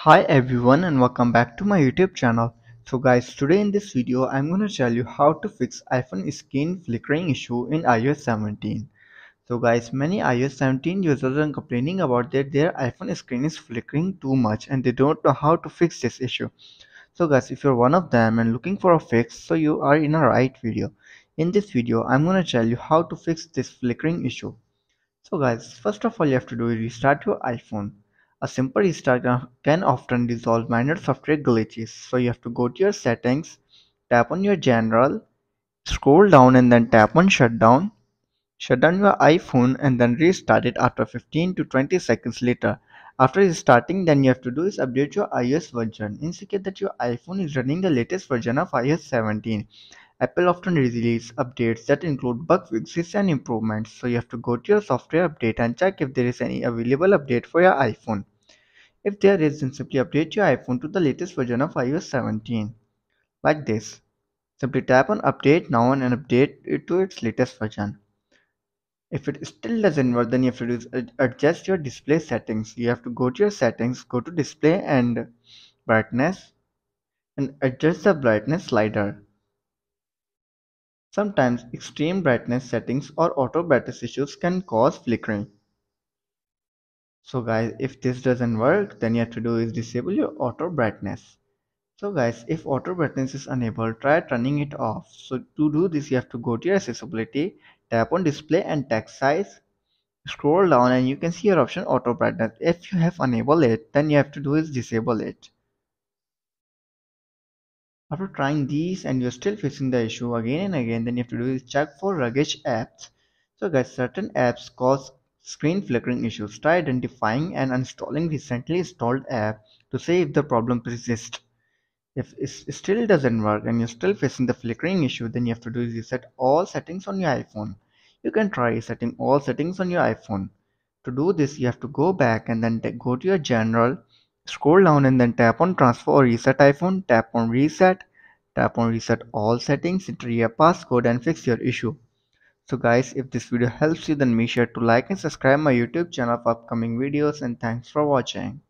Hi everyone and welcome back to my YouTube channel. So guys, today in this video I'm gonna tell you how to fix iPhone screen flickering issue in iOS 17. So guys, many iOS 17 users are complaining about that their iPhone screen is flickering too much and they don't know how to fix this issue. So guys, if you're one of them and looking for a fix, so you are in a right video. In this video I'm gonna tell you how to fix this flickering issue. So guys, first of all you have to do is restart your iPhone. A simple restart can often resolve minor software glitches. So you have to go to your settings, tap on your general, scroll down and then tap on shutdown. Shut down your iPhone and then restart it after 15 to 20 seconds later. After restarting, then you have to do is update your iOS version. Indicate that your iPhone is running the latest version of iOS 17. Apple often releases updates that include bug fixes and improvements, so you have to go to your software update and check if there is any available update for your iPhone. If there is, then simply update your iPhone to the latest version of iOS 17. Like this. Simply tap on update now and update it to its latest version. If it still doesn't work, then you have to adjust your display settings. You have to go to your settings, go to display and brightness and adjust the brightness slider. Sometimes extreme brightness settings or auto brightness issues can cause flickering. So guys, if this doesn't work, then you have to do is disable your auto brightness. So guys, if auto brightness is unable, try turning it off. So to do this, you have to go to your accessibility, tap on display and text size, scroll down and you can see your option auto brightness. If you have enabled it, then you have to do is disable it. After trying these and you're still facing the issue again and again, then you have to do is check for rugged apps. So guys, certain apps cause screen flickering issues. Try identifying and uninstalling recently installed app to see if the problem persists. If it still doesn't work and you're still facing the flickering issue, then you have to do is reset all settings on your iPhone. You can try resetting all settings on your iPhone. To do this, you have to go back and then go to your general, scroll down and then tap on transfer or reset iPhone, tap on reset all settings, enter your passcode and fix your issue. So guys, if this video helps you, then make sure to like and subscribe my YouTube channel for upcoming videos, and thanks for watching.